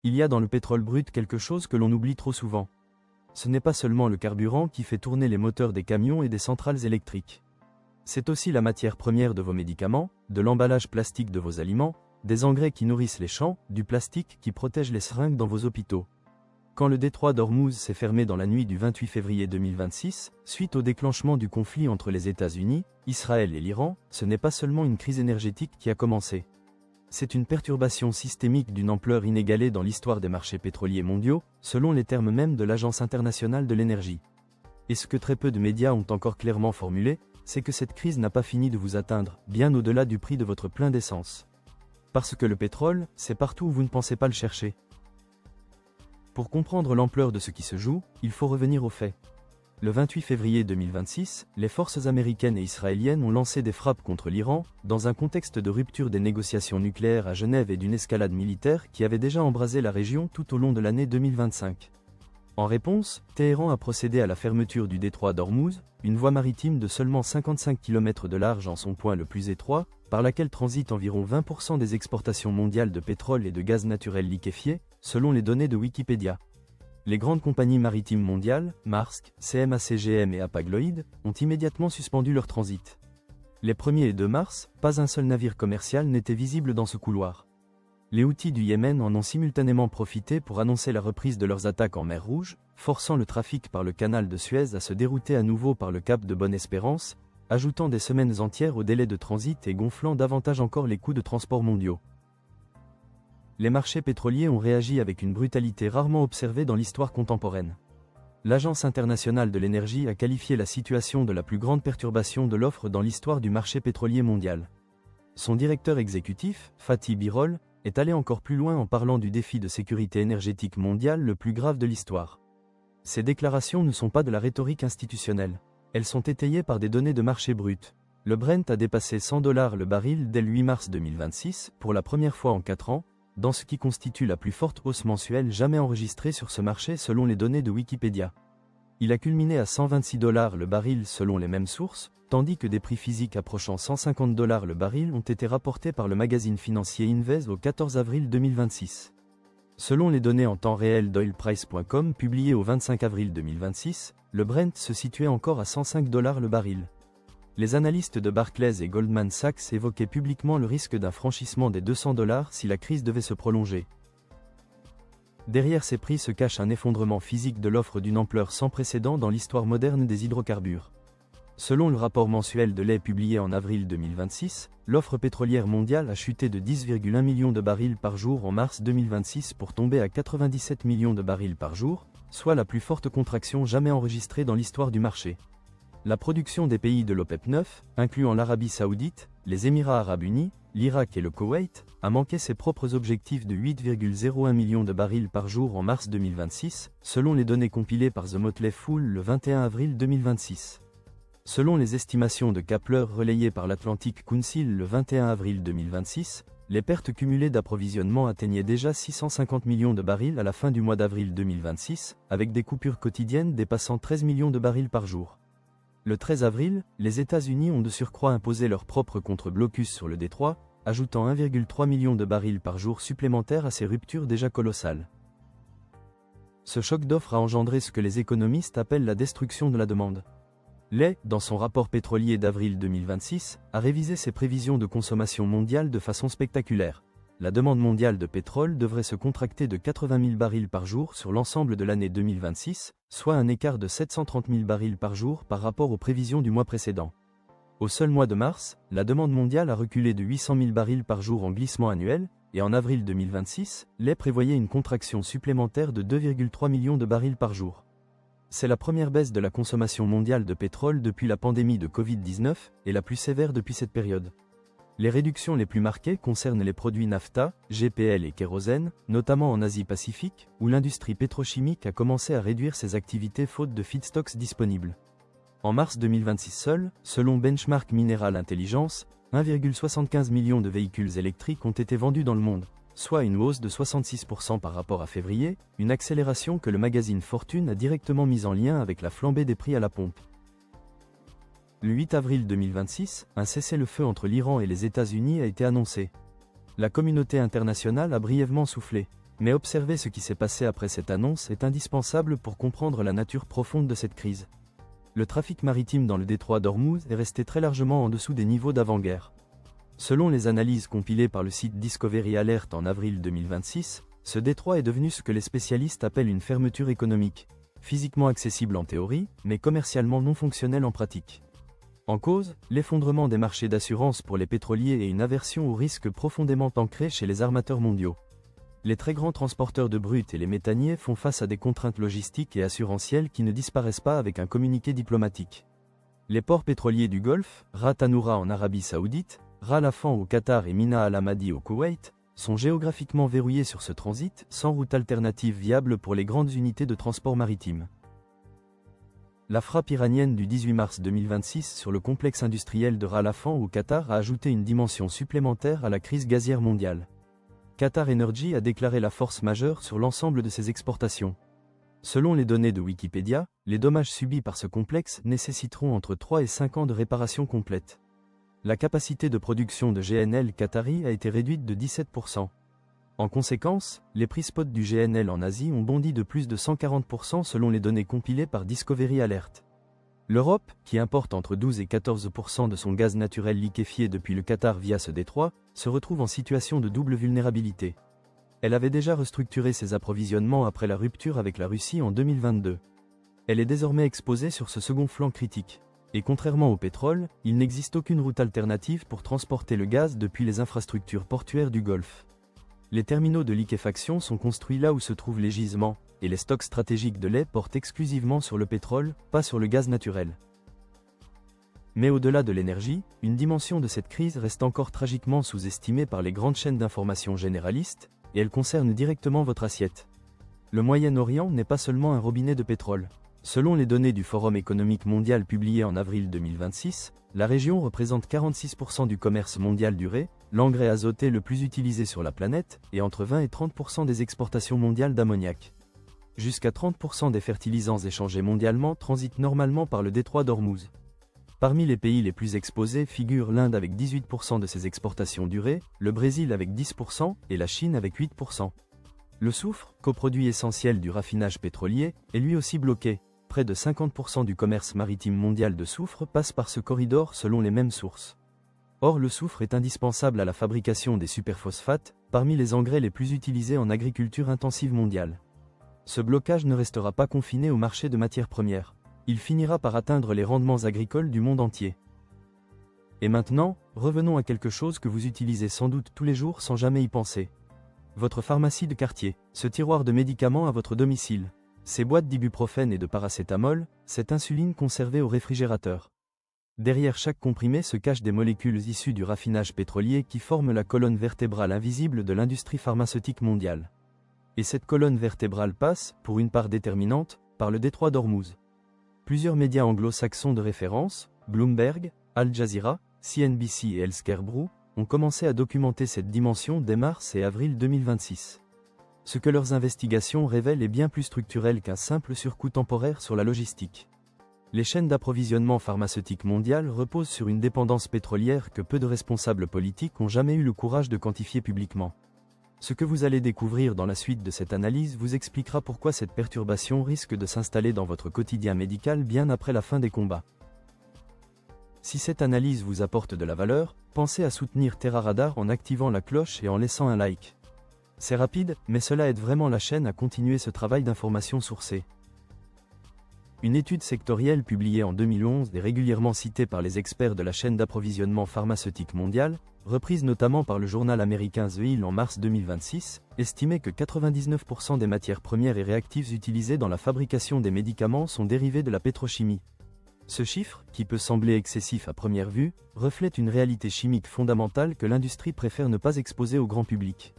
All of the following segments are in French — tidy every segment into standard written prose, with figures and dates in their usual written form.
Il y a dans le pétrole brut quelque chose que l'on oublie trop souvent. Ce n'est pas seulement le carburant qui fait tourner les moteurs des camions et des centrales électriques. C'est aussi la matière première de vos médicaments, de l'emballage plastique de vos aliments, des engrais qui nourrissent les champs, du plastique qui protège les seringues dans vos hôpitaux. Quand le détroit d'Ormuz s'est fermé dans la nuit du 28 février 2026, suite au déclenchement du conflit entre les États-Unis, Israël et l'Iran, ce n'est pas seulement une crise énergétique qui a commencé. C'est une perturbation systémique d'une ampleur inégalée dans l'histoire des marchés pétroliers mondiaux, selon les termes mêmes de l'Agence internationale de l'énergie. Et ce que très peu de médias ont encore clairement formulé, c'est que cette crise n'a pas fini de vous atteindre, bien au-delà du prix de votre plein d'essence. Parce que le pétrole, c'est partout où vous ne pensez pas le chercher. Pour comprendre l'ampleur de ce qui se joue, il faut revenir aux faits. Le 28 février 2026, les forces américaines et israéliennes ont lancé des frappes contre l'Iran, dans un contexte de rupture des négociations nucléaires à Genève et d'une escalade militaire qui avait déjà embrasé la région tout au long de l'année 2025. En réponse, Téhéran a procédé à la fermeture du détroit d'Ormuz, une voie maritime de seulement 55 km de large en son point le plus étroit, par laquelle transitent environ 20% des exportations mondiales de pétrole et de gaz naturel liquéfié, selon les données de Wikipédia. Les grandes compagnies maritimes mondiales, Maersk, CMA-CGM et Hapag-Lloyd, ont immédiatement suspendu leur transit. Les 1er et 2 mars, pas un seul navire commercial n'était visible dans ce couloir. Les Houthis du Yémen en ont simultanément profité pour annoncer la reprise de leurs attaques en mer Rouge, forçant le trafic par le canal de Suez à se dérouter à nouveau par le cap de Bonne-Espérance, ajoutant des semaines entières au délai de transit et gonflant davantage encore les coûts de transport mondiaux. Les marchés pétroliers ont réagi avec une brutalité rarement observée dans l'histoire contemporaine. L'Agence internationale de l'énergie a qualifié la situation de la plus grande perturbation de l'offre dans l'histoire du marché pétrolier mondial. Son directeur exécutif, Fatih Birol, est allé encore plus loin en parlant du défi de sécurité énergétique mondiale le plus grave de l'histoire. Ces déclarations ne sont pas de la rhétorique institutionnelle. Elles sont étayées par des données de marché brut. Le Brent a dépassé $100 le baril dès le 8 mars 2026, pour la première fois en 4 ans, dans ce qui constitue la plus forte hausse mensuelle jamais enregistrée sur ce marché selon les données de Wikipédia. Il a culminé à $126 le baril selon les mêmes sources, tandis que des prix physiques approchant $150 le baril ont été rapportés par le magazine financier Invest au 14 avril 2026. Selon les données en temps réel d'oilprice.com publiées au 25 avril 2026, le Brent se situait encore à $105 le baril. Les analystes de Barclays et Goldman Sachs évoquaient publiquement le risque d'un franchissement des $200 si la crise devait se prolonger. Derrière ces prix se cache un effondrement physique de l'offre d'une ampleur sans précédent dans l'histoire moderne des hydrocarbures. Selon le rapport mensuel de lait publié en avril 2026, l'offre pétrolière mondiale a chuté de 10,1 millions de barils par jour en mars 2026 pour tomber à 97 millions de barils par jour, soit la plus forte contraction jamais enregistrée dans l'histoire du marché. La production des pays de l'OPEP 9, incluant l'Arabie Saoudite, les Émirats Arabes Unis, l'Irak et le Koweït, a manqué ses propres objectifs de 8,01 millions de barils par jour en mars 2026, selon les données compilées par The Motley Fool le 21 avril 2026. Selon les estimations de Kepler relayées par l'Atlantic Council le 21 avril 2026, les pertes cumulées d'approvisionnement atteignaient déjà 650 millions de barils à la fin du mois d'avril 2026, avec des coupures quotidiennes dépassant 13 millions de barils par jour. Le 13 avril, les États-Unis ont de surcroît imposé leur propre contre-blocus sur le détroit, ajoutant 1,3 million de barils par jour supplémentaires à ces ruptures déjà colossales. Ce choc d'offres a engendré ce que les économistes appellent la destruction de la demande. Lay, dans son rapport pétrolier d'avril 2026, a révisé ses prévisions de consommation mondiale de façon spectaculaire. La demande mondiale de pétrole devrait se contracter de 80 000 barils par jour sur l'ensemble de l'année 2026, soit un écart de 730 000 barils par jour par rapport aux prévisions du mois précédent. Au seul mois de mars, la demande mondiale a reculé de 800 000 barils par jour en glissement annuel, et en avril 2026, Lay prévoyait une contraction supplémentaire de 2,3 millions de barils par jour. C'est la première baisse de la consommation mondiale de pétrole depuis la pandémie de Covid-19, et la plus sévère depuis cette période. Les réductions les plus marquées concernent les produits naphtha, GPL et kérosène, notamment en Asie-Pacifique, où l'industrie pétrochimique a commencé à réduire ses activités faute de feedstocks disponibles. En mars 2026 seul, selon Benchmark Mineral Intelligence, 1,75 million de véhicules électriques ont été vendus dans le monde, soit une hausse de 66% par rapport à février, une accélération que le magazine Fortune a directement mise en lien avec la flambée des prix à la pompe. Le 8 avril 2026, un cessez-le-feu entre l'Iran et les États-Unis a été annoncé. La communauté internationale a brièvement soufflé. Mais observer ce qui s'est passé après cette annonce est indispensable pour comprendre la nature profonde de cette crise. Le trafic maritime dans le détroit d'Ormuz est resté très largement en dessous des niveaux d'avant-guerre. Selon les analyses compilées par le site Discovery Alert en avril 2026, ce détroit est devenu ce que les spécialistes appellent une fermeture économique, physiquement accessible en théorie, mais commercialement non fonctionnelle en pratique. En cause, l'effondrement des marchés d'assurance pour les pétroliers et une aversion au risque profondément ancrée chez les armateurs mondiaux. Les très grands transporteurs de brut et les méthaniers font face à des contraintes logistiques et assurantielles qui ne disparaissent pas avec un communiqué diplomatique. Les ports pétroliers du Golfe, Ras Tanura en Arabie Saoudite, Ras Laffan au Qatar et Mina Al Hamadi au Koweït, sont géographiquement verrouillés sur ce transit, sans route alternative viable pour les grandes unités de transport maritime. La frappe iranienne du 18 mars 2026 sur le complexe industriel de Ras Laffan au Qatar a ajouté une dimension supplémentaire à la crise gazière mondiale. Qatar Energy a déclaré la force majeure sur l'ensemble de ses exportations. Selon les données de Wikipédia, les dommages subis par ce complexe nécessiteront entre 3 et 5 ans de réparation complète. La capacité de production de GNL qatari a été réduite de 17%. En conséquence, les prix spot du GNL en Asie ont bondi de plus de 140% selon les données compilées par Discovery Alert. L'Europe, qui importe entre 12 et 14% de son gaz naturel liquéfié depuis le Qatar via ce détroit, se retrouve en situation de double vulnérabilité. Elle avait déjà restructuré ses approvisionnements après la rupture avec la Russie en 2022. Elle est désormais exposée sur ce second flanc critique. Et contrairement au pétrole, il n'existe aucune route alternative pour transporter le gaz depuis les infrastructures portuaires du Golfe. Les terminaux de liquéfaction sont construits là où se trouvent les gisements, et les stocks stratégiques de lait portent exclusivement sur le pétrole, pas sur le gaz naturel. Mais au-delà de l'énergie, une dimension de cette crise reste encore tragiquement sous-estimée par les grandes chaînes d'information généralistes, et elle concerne directement votre assiette. Le Moyen-Orient n'est pas seulement un robinet de pétrole. Selon les données du Forum économique mondial publiées en avril 2026, la région représente 46% du commerce mondial du riz, l'engrais azoté le plus utilisé sur la planète, et entre 20 et 30% des exportations mondiales d'ammoniac. Jusqu'à 30% des fertilisants échangés mondialement transitent normalement par le détroit d'Ormuz. Parmi les pays les plus exposés figurent l'Inde avec 18% de ses exportations du riz, le Brésil avec 10% et la Chine avec 8%. Le soufre, coproduit essentiel du raffinage pétrolier, est lui aussi bloqué. Près de 50% du commerce maritime mondial de soufre passe par ce corridor selon les mêmes sources. Or le soufre est indispensable à la fabrication des superphosphates, parmi les engrais les plus utilisés en agriculture intensive mondiale. Ce blocage ne restera pas confiné au marché de matières premières. Il finira par atteindre les rendements agricoles du monde entier. Et maintenant, revenons à quelque chose que vous utilisez sans doute tous les jours sans jamais y penser. Votre pharmacie de quartier, ce tiroir de médicaments à votre domicile, ces boîtes d'ibuprofène et de paracétamol, cette insuline conservée au réfrigérateur. Derrière chaque comprimé se cachent des molécules issues du raffinage pétrolier qui forment la colonne vertébrale invisible de l'industrie pharmaceutique mondiale. Et cette colonne vertébrale passe, pour une part déterminante, par le détroit d'Ormuz. Plusieurs médias anglo-saxons de référence, Bloomberg, Al Jazeera, CNBC et Healthcare Brew, ont commencé à documenter cette dimension dès mars et avril 2026. Ce que leurs investigations révèlent est bien plus structurel qu'un simple surcoût temporaire sur la logistique. Les chaînes d'approvisionnement pharmaceutique mondiales reposent sur une dépendance pétrolière que peu de responsables politiques ont jamais eu le courage de quantifier publiquement. Ce que vous allez découvrir dans la suite de cette analyse vous expliquera pourquoi cette perturbation risque de s'installer dans votre quotidien médical bien après la fin des combats. Si cette analyse vous apporte de la valeur, pensez à soutenir Terra Radar en activant la cloche et en laissant un like. C'est rapide, mais cela aide vraiment la chaîne à continuer ce travail d'information sourcée. Une étude sectorielle publiée en 2011 et régulièrement citée par les experts de la chaîne d'approvisionnement pharmaceutique mondiale, reprise notamment par le journal américain The Hill en mars 2026, estimait que 99% des matières premières et réactifs utilisées dans la fabrication des médicaments sont dérivées de la pétrochimie. Ce chiffre, qui peut sembler excessif à première vue, reflète une réalité chimique fondamentale que l'industrie préfère ne pas exposer au grand public.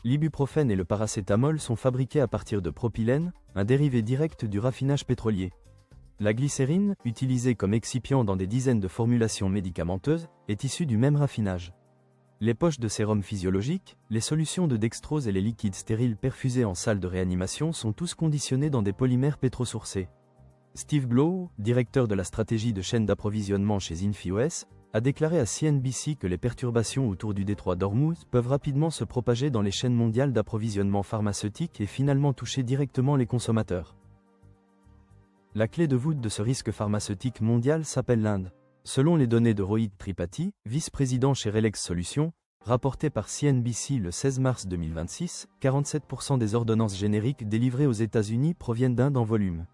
L'ibuprofène et le paracétamol sont fabriqués à partir de propylène, un dérivé direct du raffinage pétrolier. La glycérine, utilisée comme excipient dans des dizaines de formulations médicamenteuses, est issue du même raffinage. Les poches de sérum physiologique, les solutions de dextrose et les liquides stériles perfusés en salle de réanimation sont tous conditionnés dans des polymères pétrosourcés. Steve Blow, directeur de la stratégie de chaîne d'approvisionnement chez InfiOS, a déclaré à CNBC que les perturbations autour du détroit d'Ormuz peuvent rapidement se propager dans les chaînes mondiales d'approvisionnement pharmaceutique et finalement toucher directement les consommateurs. La clé de voûte de ce risque pharmaceutique mondial s'appelle l'Inde. Selon les données de Rohit Tripathi, vice-président chez Relex Solutions, rapportées par CNBC le 16 mars 2026, 47% des ordonnances génériques délivrées aux États-Unis proviennent d'Inde en volume.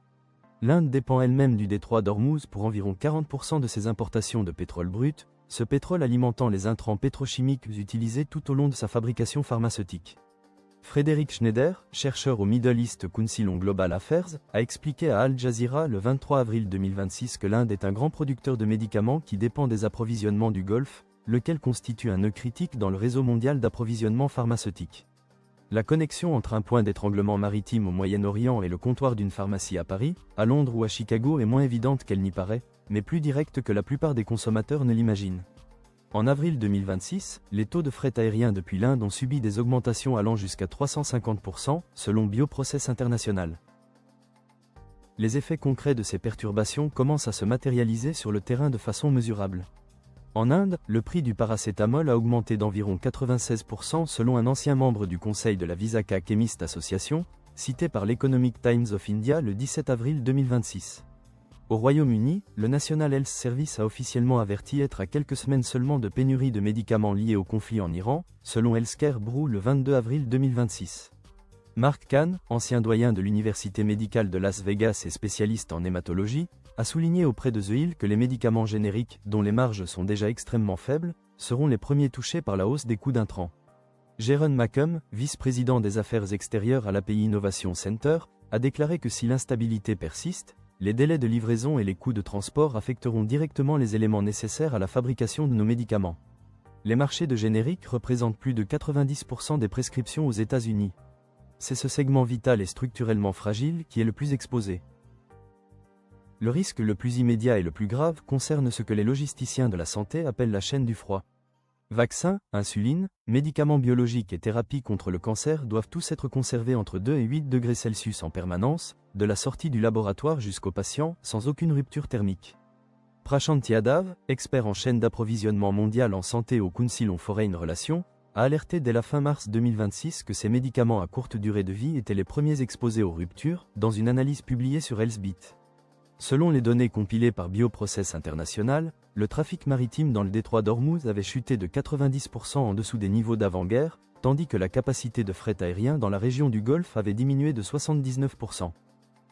L'Inde dépend elle-même du détroit d'Ormuz pour environ 40% de ses importations de pétrole brut, ce pétrole alimentant les intrants pétrochimiques utilisés tout au long de sa fabrication pharmaceutique. Frédéric Schneider, chercheur au Middle East Council on Global Affairs, a expliqué à Al Jazeera le 23 avril 2026 que l'Inde est un grand producteur de médicaments qui dépend des approvisionnements du Golfe, lequel constitue un nœud critique dans le réseau mondial d'approvisionnement pharmaceutique. La connexion entre un point d'étranglement maritime au Moyen-Orient et le comptoir d'une pharmacie à Paris, à Londres ou à Chicago est moins évidente qu'elle n'y paraît, mais plus directe que la plupart des consommateurs ne l'imaginent. En avril 2026, les taux de fret aérien depuis l'Inde ont subi des augmentations allant jusqu'à 350%, selon Bioprocess International. Les effets concrets de ces perturbations commencent à se matérialiser sur le terrain de façon mesurable. En Inde, le prix du paracétamol a augmenté d'environ 96% selon un ancien membre du conseil de la Visakha Chemist Association, cité par l'Economic Times of India le 17 avril 2026. Au Royaume-Uni, le National Health Service a officiellement averti être à quelques semaines seulement de pénurie de médicaments liés au conflit en Iran, selon Healthcare Brew le 22 avril 2026. Mark Kahn, ancien doyen de l'Université médicale de Las Vegas et spécialiste en hématologie, a souligné auprès de The Hill que les médicaments génériques, dont les marges sont déjà extrêmement faibles, seront les premiers touchés par la hausse des coûts d'intrants. Jaron Macomb, vice-président des affaires extérieures à l'API Innovation Center, a déclaré que si l'instabilité persiste, les délais de livraison et les coûts de transport affecteront directement les éléments nécessaires à la fabrication de nos médicaments. Les marchés de génériques représentent plus de 90% des prescriptions aux États-Unis. C'est ce segment vital et structurellement fragile qui est le plus exposé. Le risque le plus immédiat et le plus grave concerne ce que les logisticiens de la santé appellent la chaîne du froid. Vaccins, insuline, médicaments biologiques et thérapies contre le cancer doivent tous être conservés entre 2 et 8 degrés Celsius en permanence, de la sortie du laboratoire jusqu'au patient, sans aucune rupture thermique. Prashant Yadav, expert en chaîne d'approvisionnement mondiale en santé au Council on Foreign Relations, a alerté dès la fin mars 2026 que ces médicaments à courte durée de vie étaient les premiers exposés aux ruptures, dans une analyse publiée sur Healthbit. Selon les données compilées par Bioprocess International, le trafic maritime dans le détroit d'Ormuz avait chuté de 90% en dessous des niveaux d'avant-guerre, tandis que la capacité de fret aérien dans la région du Golfe avait diminué de 79%.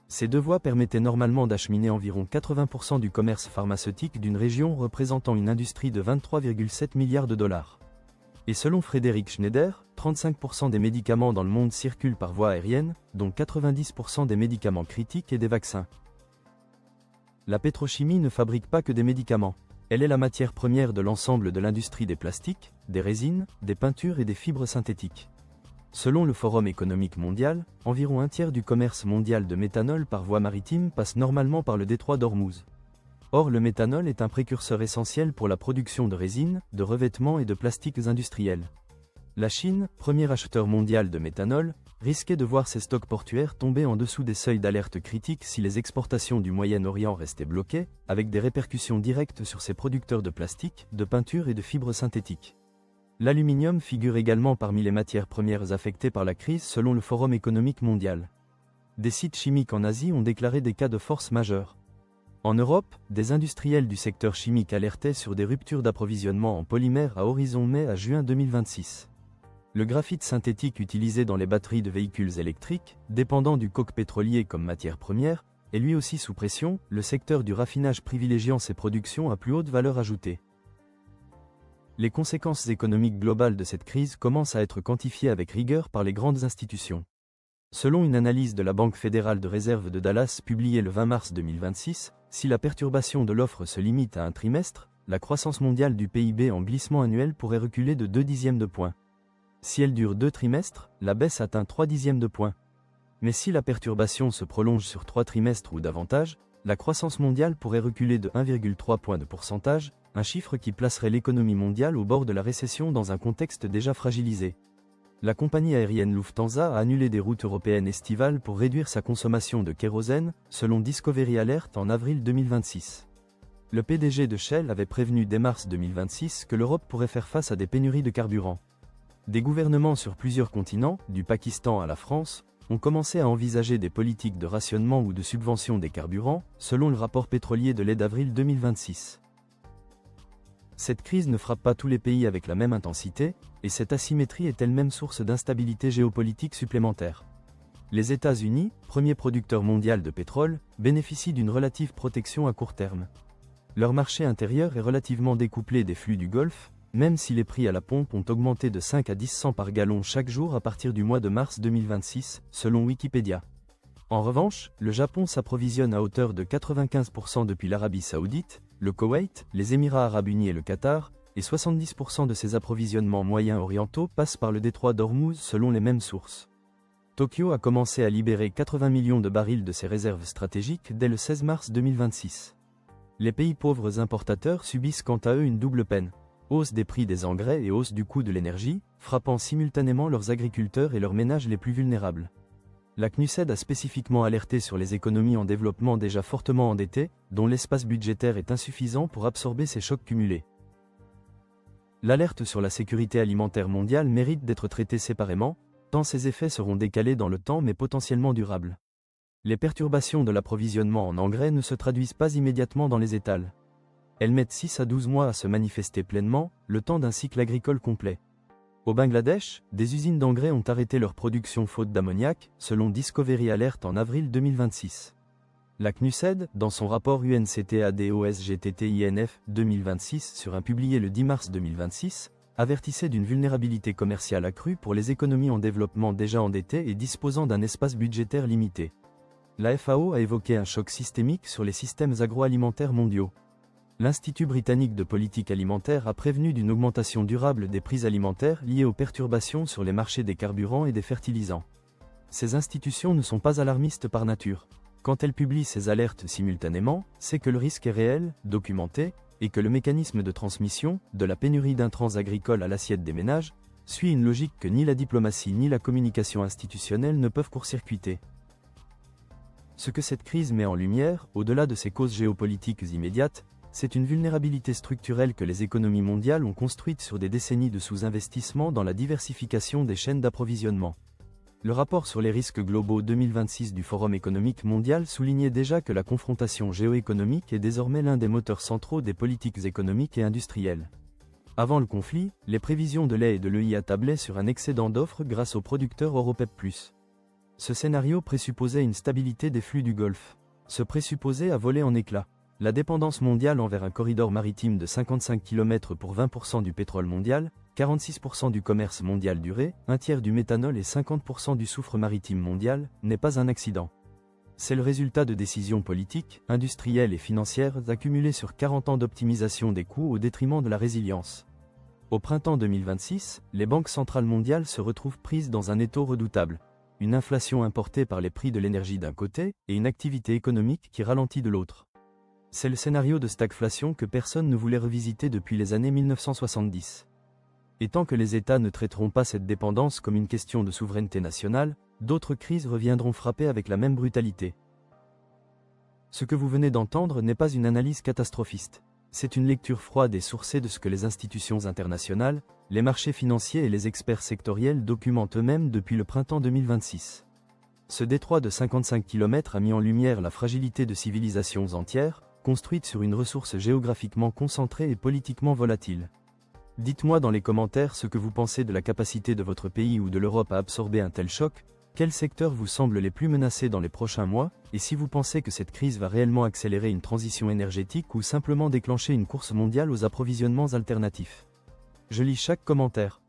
Ces deux voies permettaient normalement d'acheminer environ 80% du commerce pharmaceutique d'une région représentant une industrie de 23,7 milliards de dollars. Et selon Frédéric Schneider, 35% des médicaments dans le monde circulent par voie aérienne, dont 90% des médicaments critiques et des vaccins. La pétrochimie ne fabrique pas que des médicaments. Elle est la matière première de l'ensemble de l'industrie des plastiques, des résines, des peintures et des fibres synthétiques. Selon le Forum économique mondial, environ un tiers du commerce mondial de méthanol par voie maritime passe normalement par le détroit d'Ormuz. Or, le méthanol est un précurseur essentiel pour la production de résines, de revêtements et de plastiques industriels. La Chine, premier acheteur mondial de méthanol, risquait de voir ses stocks portuaires tomber en dessous des seuils d'alerte critiques si les exportations du Moyen-Orient restaient bloquées, avec des répercussions directes sur ses producteurs de plastique, de peinture et de fibres synthétiques. L'aluminium figure également parmi les matières premières affectées par la crise selon le Forum économique mondial. Des sites chimiques en Asie ont déclaré des cas de force majeure. En Europe, des industriels du secteur chimique alertaient sur des ruptures d'approvisionnement en polymères à horizon mai à juin 2026. Le graphite synthétique utilisé dans les batteries de véhicules électriques, dépendant du coke pétrolier comme matière première, est lui aussi sous pression, le secteur du raffinage privilégiant ses productions à plus haute valeur ajoutée. Les conséquences économiques globales de cette crise commencent à être quantifiées avec rigueur par les grandes institutions. Selon une analyse de la Banque fédérale de réserve de Dallas publiée le 20 mars 2026, si la perturbation de l'offre se limite à un trimestre, la croissance mondiale du PIB en glissement annuel pourrait reculer de 0,2 points. Si elle dure 2 trimestres, la baisse atteint 0,3 points. Mais si la perturbation se prolonge sur 3 trimestres ou davantage, la croissance mondiale pourrait reculer de 1,3 point de pourcentage, un chiffre qui placerait l'économie mondiale au bord de la récession dans un contexte déjà fragilisé. La compagnie aérienne Lufthansa a annulé des routes européennes estivales pour réduire sa consommation de kérosène, selon Discovery Alert en avril 2026. Le PDG de Shell avait prévenu dès mars 2026 que l'Europe pourrait faire face à des pénuries de carburant. Des gouvernements sur plusieurs continents, du Pakistan à la France, ont commencé à envisager des politiques de rationnement ou de subvention des carburants, selon le rapport pétrolier de l'aide d'avril 2026. Cette crise ne frappe pas tous les pays avec la même intensité, et cette asymétrie est elle-même source d'instabilité géopolitique supplémentaire. Les États-Unis, premier producteur mondial de pétrole, bénéficient d'une relative protection à court terme. Leur marché intérieur est relativement découplé des flux du Golfe, même si les prix à la pompe ont augmenté de 5 à 10 cents par gallon chaque jour à partir du mois de mars 2026, selon Wikipédia. En revanche, le Japon s'approvisionne à hauteur de 95% depuis l'Arabie Saoudite, le Koweït, les Émirats Arabes Unis et le Qatar, et 70% de ses approvisionnements moyens orientaux passent par le détroit d'Ormuz selon les mêmes sources. Tokyo a commencé à libérer 80 millions de barils de ses réserves stratégiques dès le 16 mars 2026. Les pays pauvres importateurs subissent quant à eux une double peine. Hausse des prix des engrais et hausse du coût de l'énergie, frappant simultanément leurs agriculteurs et leurs ménages les plus vulnérables. La CNUSED a spécifiquement alerté sur les économies en développement déjà fortement endettées, dont l'espace budgétaire est insuffisant pour absorber ces chocs cumulés. L'alerte sur la sécurité alimentaire mondiale mérite d'être traitée séparément, tant ses effets seront décalés dans le temps mais potentiellement durables. Les perturbations de l'approvisionnement en engrais ne se traduisent pas immédiatement dans les étals. Elles mettent 6 à 12 mois à se manifester pleinement, le temps d'un cycle agricole complet. Au Bangladesh, des usines d'engrais ont arrêté leur production faute d'ammoniac, selon Discovery Alert en avril 2026. La CNUSED, dans son rapport UNCTAD-OSGTTINF 2026 sur un publié le 10 mars 2026, avertissait d'une vulnérabilité commerciale accrue pour les économies en développement déjà endettées et disposant d'un espace budgétaire limité. La FAO a évoqué un choc systémique sur les systèmes agroalimentaires mondiaux. L'Institut britannique de politique alimentaire a prévenu d'une augmentation durable des prix alimentaires liées aux perturbations sur les marchés des carburants et des fertilisants. Ces institutions ne sont pas alarmistes par nature. Quand elles publient ces alertes simultanément, c'est que le risque est réel, documenté, et que le mécanisme de transmission, de la pénurie d'intrants agricoles à l'assiette des ménages, suit une logique que ni la diplomatie ni la communication institutionnelle ne peuvent court-circuiter. Ce que cette crise met en lumière, au-delà de ses causes géopolitiques immédiates, c'est une vulnérabilité structurelle que les économies mondiales ont construite sur des décennies de sous-investissement dans la diversification des chaînes d'approvisionnement. Le rapport sur les risques globaux 2026 du Forum économique mondial soulignait déjà que la confrontation géoéconomique est désormais l'un des moteurs centraux des politiques économiques et industrielles. Avant le conflit, les prévisions de l'AE et de l'EIA tablaient sur un excédent d'offres grâce aux producteurs EuroPEP+. Ce scénario présupposait une stabilité des flux du Golfe. Ce présupposé a volé en éclats. La dépendance mondiale envers un corridor maritime de 55 km pour 20% du pétrole mondial, 46% du commerce mondial duré, un tiers du méthanol et 50% du soufre maritime mondial, n'est pas un accident. C'est le résultat de décisions politiques, industrielles et financières accumulées sur 40 ans d'optimisation des coûts au détriment de la résilience. Au printemps 2026, les banques centrales mondiales se retrouvent prises dans un étau redoutable. Une inflation importée par les prix de l'énergie d'un côté, et une activité économique qui ralentit de l'autre. C'est le scénario de stagflation que personne ne voulait revisiter depuis les années 1970. Et tant que les États ne traiteront pas cette dépendance comme une question de souveraineté nationale, d'autres crises reviendront frapper avec la même brutalité. Ce que vous venez d'entendre n'est pas une analyse catastrophiste. C'est une lecture froide et sourcée de ce que les institutions internationales, les marchés financiers et les experts sectoriels documentent eux-mêmes depuis le printemps 2026. Ce détroit de 55 km a mis en lumière la fragilité de civilisations entières, construites sur une ressource géographiquement concentrée et politiquement volatile. Dites-moi dans les commentaires ce que vous pensez de la capacité de votre pays ou de l'Europe à absorber un tel choc, quels secteurs vous semblent les plus menacés dans les prochains mois, et si vous pensez que cette crise va réellement accélérer une transition énergétique ou simplement déclencher une course mondiale aux approvisionnements alternatifs. Je lis chaque commentaire.